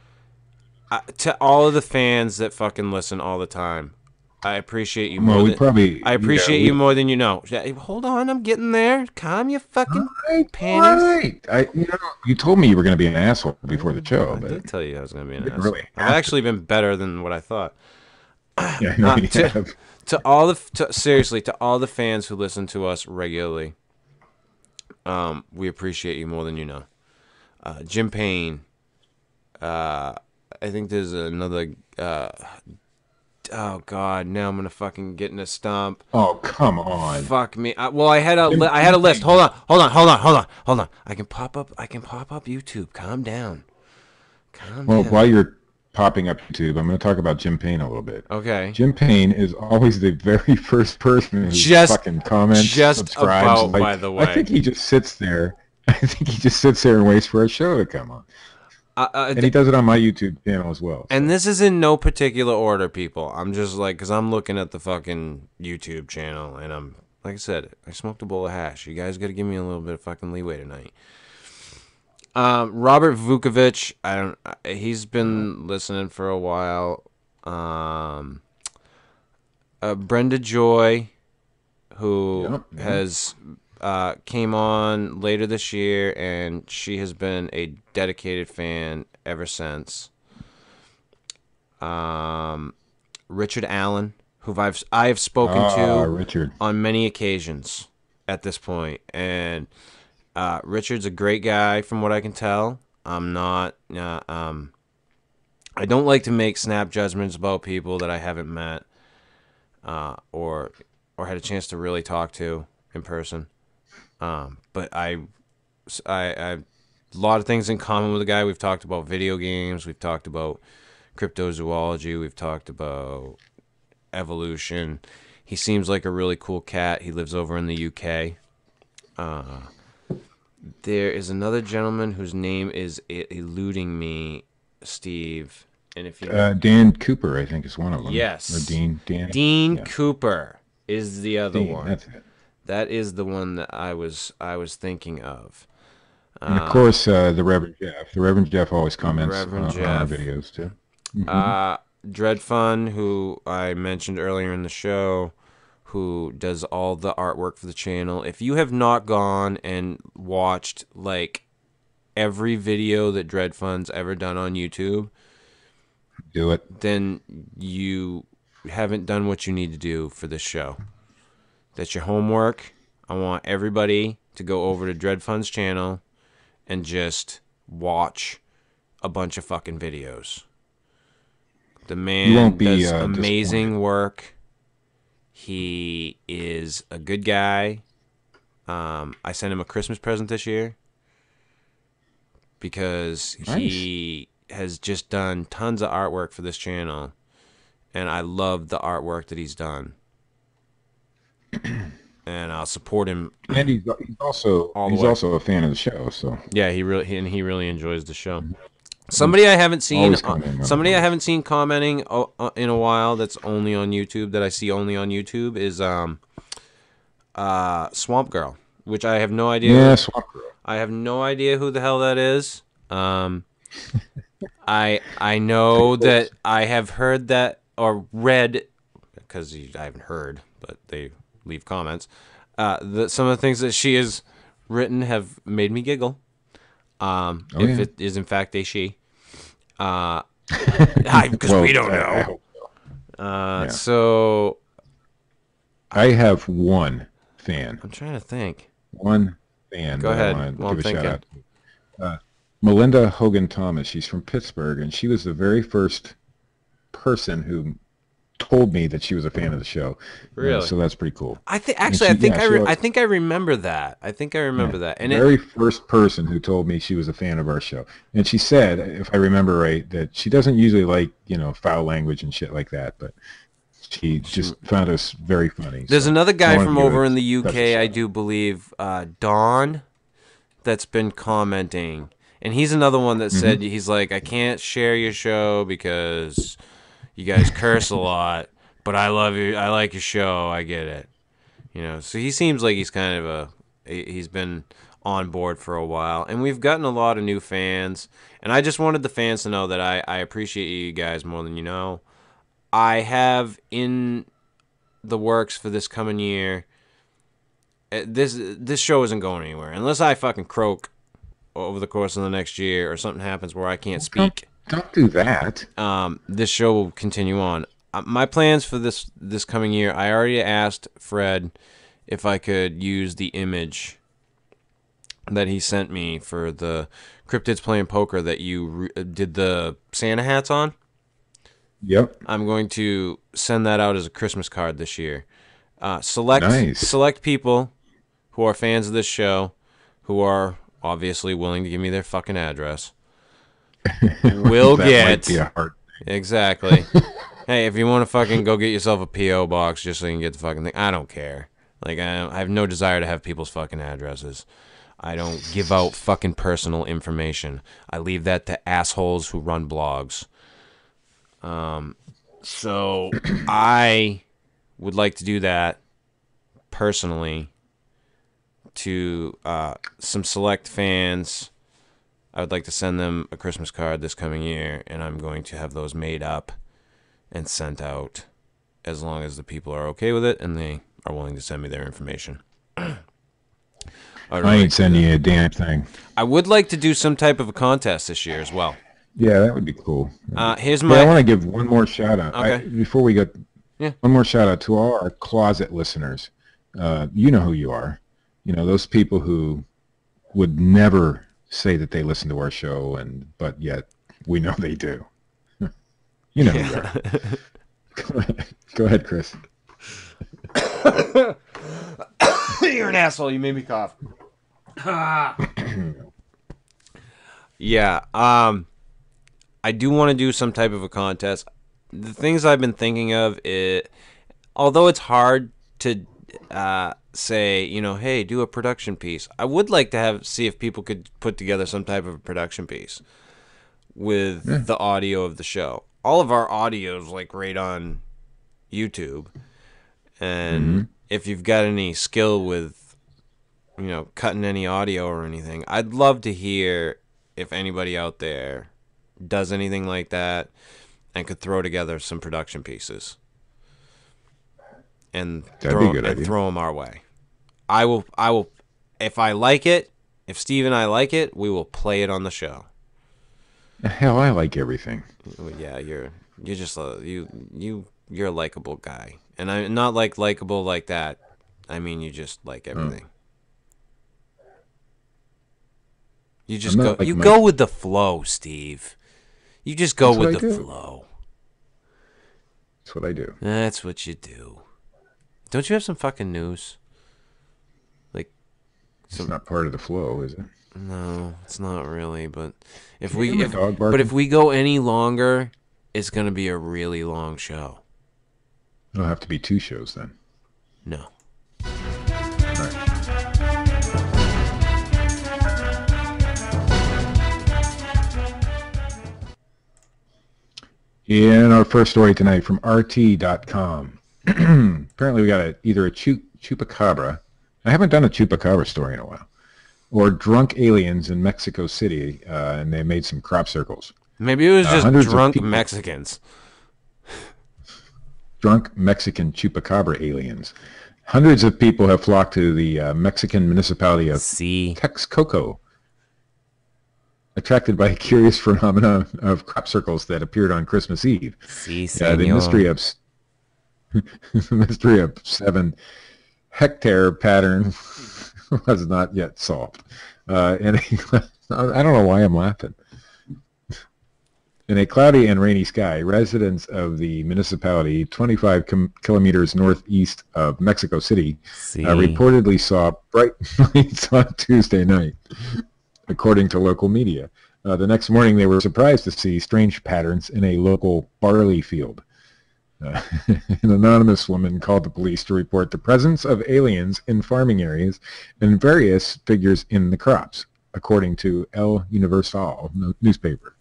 [SPEAKER 3] To all of the fans that fucking listen all the time, I appreciate you more. I appreciate you more than you know. Hold on, I'm getting there. Calm your fucking panties.
[SPEAKER 2] You told me you were going to be an asshole before the show.
[SPEAKER 3] I did tell you I was going to be an asshole.
[SPEAKER 2] Really
[SPEAKER 3] I've actually been better than what I thought.
[SPEAKER 2] Yeah, I know you have.
[SPEAKER 3] Seriously, to all the fans who listen to us regularly, we appreciate you more than you know. Jim Payne. I think there's another. Oh God! Now I'm gonna fucking get in a stump.
[SPEAKER 2] Oh come on!
[SPEAKER 3] Fuck me. I had a list. Hold on. I can pop up YouTube. Calm down.
[SPEAKER 2] Well, while you're popping up YouTube, I'm going to talk about Jim Payne a little bit.
[SPEAKER 3] Okay.
[SPEAKER 2] Jim Payne is always the very first person who fucking comments, subscribes.
[SPEAKER 3] By the way,
[SPEAKER 2] I think he just sits there. And waits for a show to come on. And he does it on my YouTube channel as well.
[SPEAKER 3] And this is in no particular order, people. I'm just like, because I'm looking at the fucking YouTube channel, and I'm, like I said, I smoked a bowl of hash. You guys got to give me a little bit of fucking leeway tonight. Robert Vukovic, he's been listening for a while. Brenda Joy, who has came on later this year, and she has been a dedicated fan ever since. Richard Allen, who I have spoken to on many occasions at this point, and Richard's a great guy from what I can tell. I'm not. I don't like to make snap judgments about people that I haven't met or had a chance to really talk to in person. But I a lot of things in common with the guy. We've talked about video games. We've talked about cryptozoology. We've talked about evolution. He seems like a really cool cat. He lives over in the UK. There is another gentleman whose name is eluding me, Steve. And if you
[SPEAKER 2] Dan Cooper, I think, is one of them.
[SPEAKER 3] Yes.
[SPEAKER 2] Or Dan.
[SPEAKER 3] Dean Cooper is the other one.
[SPEAKER 2] That's it.
[SPEAKER 3] That is the one that I was thinking of.
[SPEAKER 2] And of course, the Reverend Jeff. The Reverend Jeff always comments on our videos too. Mm-hmm.
[SPEAKER 3] Dreadfun, who I mentioned earlier in the show, who does all the artwork for the channel. If you have not gone and watched like every video that Dreadfun's ever done on YouTube,
[SPEAKER 2] do it.
[SPEAKER 3] Then you haven't done what you need to do for this show. That's your homework. I want everybody to go over to Dreadfun's channel and just watch a bunch of fucking videos. The man does amazing work. He is a good guy. I sent him a Christmas present this year because he has just done tons of artwork for this channel, and I love the artwork that he's done. And I'll support him.
[SPEAKER 2] And he's also a fan of the show. So
[SPEAKER 3] yeah, he really enjoys the show. Somebody I haven't seen commenting in a while that's only on YouTube, that I see only on YouTube, is Swamp Girl, which I have no idea.
[SPEAKER 2] Yeah, Swamp Girl.
[SPEAKER 3] I have no idea who the hell that is. I know that I have heard that or read, because I haven't heard, but they leave comments. That some of the things that she has written have made me giggle. If it is in fact a she, because we don't know. So
[SPEAKER 2] I have one fan.
[SPEAKER 3] I'm trying to think.
[SPEAKER 2] One fan.
[SPEAKER 3] Go ahead.
[SPEAKER 2] I want to give a shout out. Melinda Hogan Thomas. She's from Pittsburgh, and she was the very first person who told me that she was a fan of the show.
[SPEAKER 3] Really?
[SPEAKER 2] So that's pretty cool.
[SPEAKER 3] I think
[SPEAKER 2] And
[SPEAKER 3] actually,
[SPEAKER 2] she, yeah, she
[SPEAKER 3] I think I remember that. I think I remember that. And
[SPEAKER 2] very first person who told me she was a fan of our show. And she said, if I remember right, that she doesn't usually like, foul language and shit like that, but she just found us very funny.
[SPEAKER 3] There's
[SPEAKER 2] so
[SPEAKER 3] another
[SPEAKER 2] I
[SPEAKER 3] guy
[SPEAKER 2] wanted to
[SPEAKER 3] from
[SPEAKER 2] give
[SPEAKER 3] over
[SPEAKER 2] a
[SPEAKER 3] in the
[SPEAKER 2] special
[SPEAKER 3] UK,
[SPEAKER 2] shout
[SPEAKER 3] I
[SPEAKER 2] out.
[SPEAKER 3] do believe, Don, that's been commenting. And he's another one that said, he's like, I can't share your show because you guys curse a lot, but I love you. I like your show. I get it. So he seems like he's kind of he's been on board for a while. And we've gotten a lot of new fans. And I just wanted the fans to know that I appreciate you guys more than you know. I have in the works for this coming year. This show isn't going anywhere unless I fucking croak over the course of the next year or something happens where I can't speak.
[SPEAKER 2] Don't do that.
[SPEAKER 3] This show will continue on. My plans for this coming year, I already asked Fred if I could use the image that he sent me for the Cryptids Playing Poker that you did the Santa hats on.
[SPEAKER 2] Yep.
[SPEAKER 3] I'm going to send that out as a Christmas card this year. Select people who are fans of this show, who are obviously willing to give me their fucking address, will
[SPEAKER 2] That
[SPEAKER 3] get
[SPEAKER 2] might be a hard thing.
[SPEAKER 3] exactly. Hey, if you want to fucking go get yourself a PO box just so you can get the fucking thing, I don't care. Like I have no desire to have people's fucking addresses. I don't give out fucking personal information. I leave that to assholes who run blogs. So I would like to do that personally to some select fans. I would like to send them a Christmas card this coming year, and I'm going to have those made up and sent out as long as the people are okay with it and they are willing to send me their information.
[SPEAKER 2] I ain't sending you a damn thing.
[SPEAKER 3] I would like to do some type of a contest this year as well.
[SPEAKER 2] Yeah, that would be cool.
[SPEAKER 3] Here's
[SPEAKER 2] Hey,
[SPEAKER 3] my.
[SPEAKER 2] I want to give one more shout out.
[SPEAKER 3] Okay.
[SPEAKER 2] Before we go,
[SPEAKER 3] Yeah.
[SPEAKER 2] one more shout out to all our closet listeners. You know who you are. Those people who would never say that they listen to our show, but yet we know they do. You know who you are. Go ahead, Chris.
[SPEAKER 3] You're an asshole. You made me cough. Yeah. I do want to do some type of a contest. The things I've been thinking of, although it's hard to say, hey, do a production piece. I would like to see if people could put together some type of a production piece with the audio of the show. All of our audio is like right on YouTube, and if you've got any skill with, cutting any audio or anything, I'd love to hear if anybody out there does anything like that and could throw together some production pieces and throw them our way. I will, if I like it, if Steve and I like it, we will play it on the show.
[SPEAKER 2] Hell, I like everything.
[SPEAKER 3] Yeah, you're just you're a likable guy, and I'm not like likable like that. I mean, you just like everything. You just go.
[SPEAKER 2] Like
[SPEAKER 3] Go with the flow, Steve. You just go with the flow.
[SPEAKER 2] That's what I do.
[SPEAKER 3] That's what you do. Don't you have some fucking news?
[SPEAKER 2] It's not part of the flow, is it?
[SPEAKER 3] No, it's not really. But if we go any longer, it's gonna be a really long show.
[SPEAKER 2] It'll have to be 2 shows then.
[SPEAKER 3] No.
[SPEAKER 2] All right. In our first story tonight from RT.com. Apparently we got either a chupacabra. I haven't done a chupacabra story in a while. Or drunk aliens in Mexico City, and they made some crop circles.
[SPEAKER 3] Maybe it was just drunk Mexicans.
[SPEAKER 2] Drunk Mexican chupacabra aliens. Hundreds of people have flocked to the Mexican municipality of Texcoco, attracted by a curious phenomenon of crop circles that appeared on Christmas Eve. The mystery of 7-hectare pattern was not yet solved. And I don't know why I'm laughing. In a cloudy and rainy sky, residents of the municipality 25 kilometers northeast of Mexico City
[SPEAKER 3] See,
[SPEAKER 2] reportedly saw bright lights on Tuesday night, according to local media. The next morning, they were surprised to see strange patterns in a local barley field. An anonymous woman called the police to report the presence of aliens in farming areas and various figures in the crops, according to El Universal newspaper.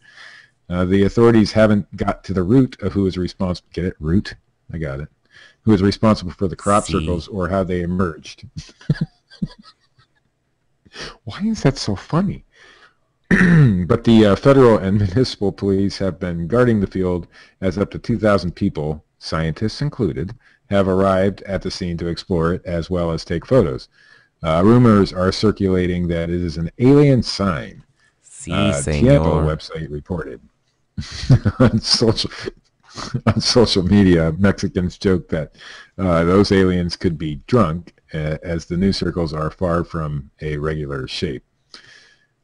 [SPEAKER 2] The authorities haven't got to the root of who is responsible. Get it? Root? I got it. Who is responsible for the crop circles or how they emerged. Why is that so funny? But the federal and municipal police have been guarding the field as up to 2,000 people, scientists included, have arrived at the scene to explore it as well as take photos. Rumors are circulating that it is an alien sign. Tiempo website reported. on social media, Mexicans joke that those aliens could be drunk, as the news circles are far from a regular shape.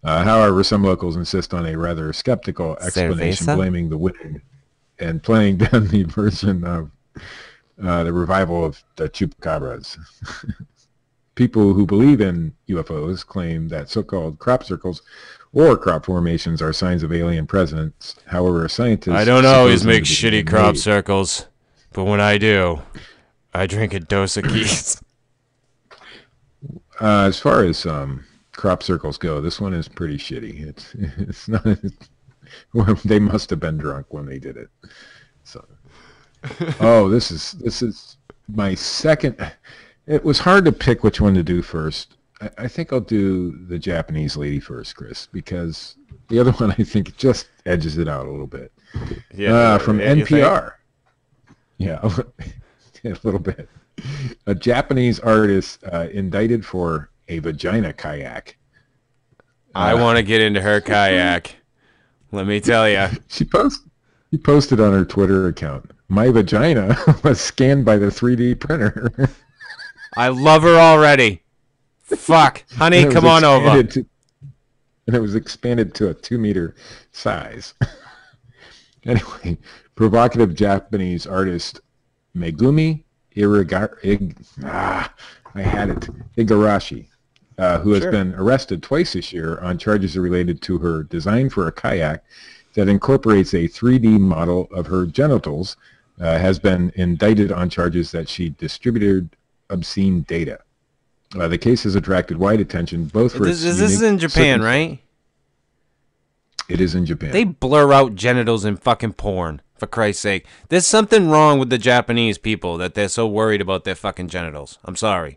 [SPEAKER 2] However, some locals insist on a rather skeptical explanation, blaming the wind and playing down the version of the revival of the chupacabras. People who believe in UFOs claim that so-called crop circles or crop formations are signs of alien presence. However, scientists...
[SPEAKER 3] I don't always make shitty crop circles, but when I do, I drink a dose of geese.
[SPEAKER 2] As far as crop circles go, this one is pretty shitty. It's not... Well, they must have been drunk when they did it. So, this is my second... It was hard to pick which one to do first. I think I'll do the Japanese lady first, Chris, because the other one I think just edges it out a little bit. Yeah, from NPR. Yeah, a little bit. A Japanese artist indicted for a vagina kayak.
[SPEAKER 3] I want to get into her kayak. Let me tell you.
[SPEAKER 2] She posted on her Twitter account, "My vagina was scanned by the 3D printer."
[SPEAKER 3] I love her already. Fuck. Honey, come on over.
[SPEAKER 2] And it was expanded to a 2-meter size. Anyway, provocative Japanese artist Megumi Igarashi, who has been arrested twice this year on charges related to her design for a kayak that incorporates a 3D model of her genitals, has been indicted on charges that she distributed obscene data. The case has attracted wide attention, both for its
[SPEAKER 3] This is in Japan, right?
[SPEAKER 2] It is in Japan.
[SPEAKER 3] They blur out genitals in fucking porn, for Christ's sake. There's something wrong with the Japanese people that they're so worried about their fucking genitals. I'm sorry.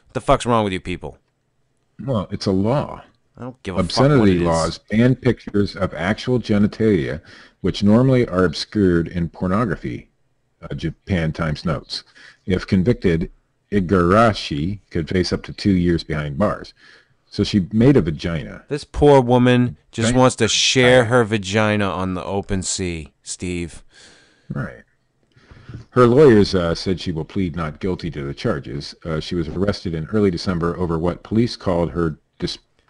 [SPEAKER 3] What the fuck's wrong with you people?
[SPEAKER 2] Well, it's a law.
[SPEAKER 3] I don't give a fuck
[SPEAKER 2] Obscenity
[SPEAKER 3] what it is.
[SPEAKER 2] laws ban pictures of actual genitalia, which normally are obscured in pornography, Japan Times notes. If convicted, Igarashi could face up to 2 years behind bars. So she made a vagina.
[SPEAKER 3] This poor woman just wants to share her vagina on the open sea, Steve.
[SPEAKER 2] Right. Her lawyers said she will plead not guilty to the charges. She was arrested in early December over what police called her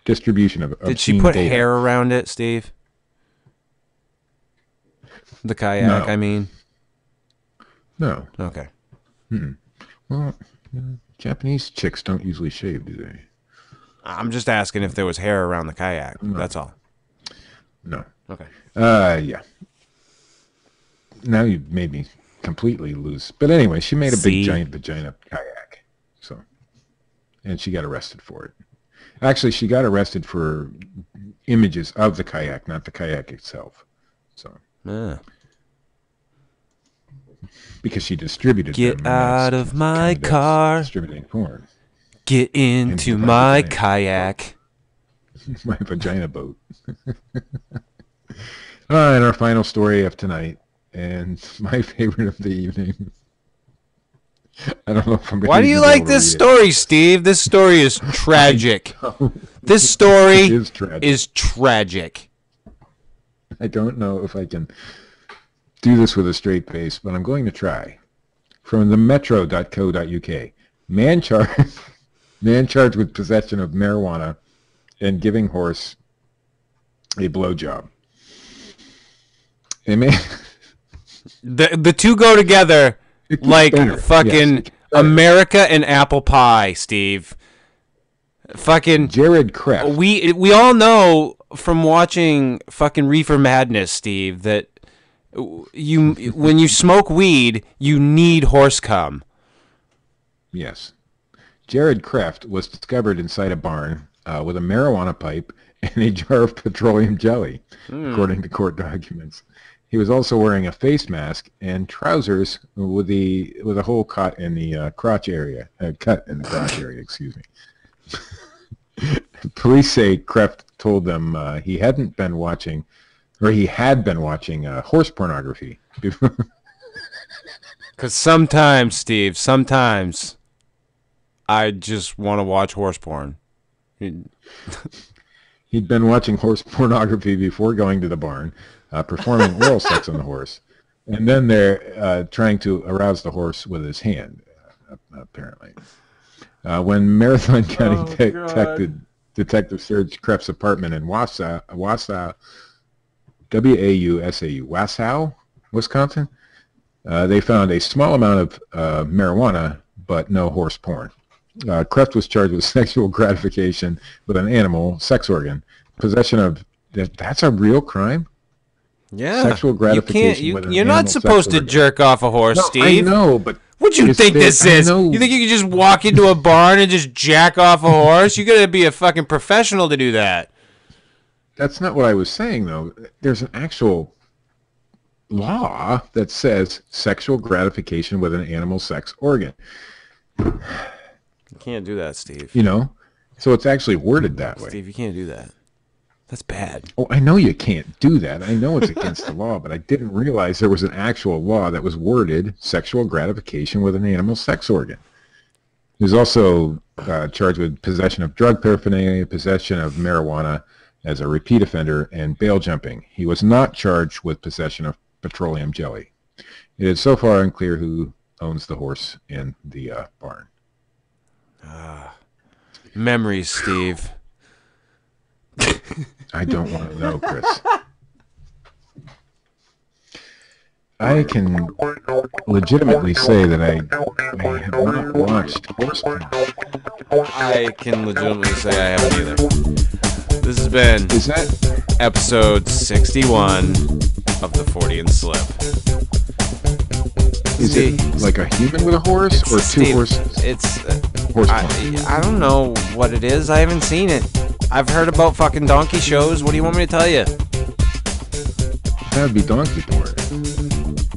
[SPEAKER 2] distribution of obscene
[SPEAKER 3] Did she put
[SPEAKER 2] data.
[SPEAKER 3] hair around it, Steve? The kayak,
[SPEAKER 2] No.
[SPEAKER 3] I mean.
[SPEAKER 2] No.
[SPEAKER 3] Okay.
[SPEAKER 2] Well, Japanese chicks don't usually shave, do they?
[SPEAKER 3] I'm just asking if there was hair around the kayak.
[SPEAKER 2] No.
[SPEAKER 3] That's all.
[SPEAKER 2] No.
[SPEAKER 3] Okay.
[SPEAKER 2] Yeah. Now you made me completely lose. But anyway, she made a big giant vagina kayak. So, and she got arrested for it. Actually, she got arrested for images of the kayak, not the kayak itself. So, because she distributed them.
[SPEAKER 3] Get out of my car.
[SPEAKER 2] Distributing porn.
[SPEAKER 3] Get into my kayak.
[SPEAKER 2] My vagina boat. And our final story of tonight, and my favorite of the evening. I don't know if I'm going
[SPEAKER 3] Why do you like this story, Steve? This story is tragic. This story is tragic.
[SPEAKER 2] I don't know if I can do this with a straight face, but I'm going to try. From the metro.co.uk. Man charged with possession of marijuana and giving horse a blowjob. They may
[SPEAKER 3] The two go together like
[SPEAKER 2] better.
[SPEAKER 3] fucking
[SPEAKER 2] Yes,
[SPEAKER 3] America and apple pie, Steve. Fucking
[SPEAKER 2] Jared Kreft.
[SPEAKER 3] we all know from watching fucking Reefer Madness, Steve, that when you smoke weed, you need horse cum.
[SPEAKER 2] Yes. Jared Kreft was discovered inside a barn with a marijuana pipe and a jar of petroleum jelly, according to court documents. He was also wearing a face mask and trousers with a hole cut in the crotch area. Excuse me. Police say Kreft told them he had been watching horse pornography.
[SPEAKER 3] Because sometimes, Steve, I just want to watch horse porn.
[SPEAKER 2] He'd been watching horse pornography before going to the barn, performing oral sex on the horse, and then they're trying to arouse the horse with his hand, apparently. When Marathon County detective searched Kreft's apartment in Wausau, Wausau, Wisconsin, they found a small amount of marijuana, but no horse porn. Kreft was charged with sexual gratification with an animal sex organ, possession of. That's a real crime.
[SPEAKER 3] Yeah,
[SPEAKER 2] sexual gratification.
[SPEAKER 3] You're not supposed to jerk off a horse, Steve.
[SPEAKER 2] I know, but
[SPEAKER 3] what do you think this is? You think you can just walk into a barn and just jack off a horse? You gotta be a fucking professional to do that.
[SPEAKER 2] That's not what I was saying, though. There's an actual law that says sexual gratification with an animal sex organ.
[SPEAKER 3] You can't do that, Steve.
[SPEAKER 2] You know, so it's actually worded that way.
[SPEAKER 3] Steve, you can't do that. That's bad.
[SPEAKER 2] Oh, I know you can't do that. I know it's against the law, but I didn't realize there was an actual law that was worded sexual gratification with an animal sex organ. He was also charged with possession of drug paraphernalia, possession of marijuana as a repeat offender, and bail jumping. He was not charged with possession of petroleum jelly. It is so far unclear who owns the horse in the barn.
[SPEAKER 3] Memories, Steve.
[SPEAKER 2] I don't want to know, Chris. I can legitimately say that I have not watched horse porn.
[SPEAKER 3] I can legitimately say I haven't either. This has been episode 61 of the Fortean Slip.
[SPEAKER 2] Is it like a human with a horse or two horses?
[SPEAKER 3] It's
[SPEAKER 2] horse porn.
[SPEAKER 3] I don't know what it is. I haven't seen it. I've heard about fucking donkey shows. What do you want me to tell you?
[SPEAKER 2] That would be donkey porn.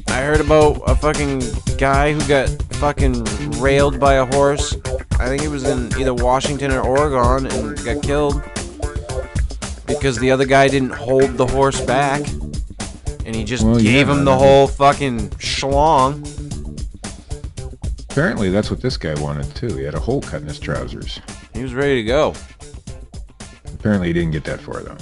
[SPEAKER 3] I heard about a fucking guy who got fucking railed by a horse. I think he was in either Washington or Oregon and got killed because the other guy didn't hold the horse back. And he just gave him the whole fucking schlong.
[SPEAKER 2] Apparently that's what this guy wanted too. He had a hole cut in his trousers.
[SPEAKER 3] He was ready to go.
[SPEAKER 2] Apparently he didn't get that far though.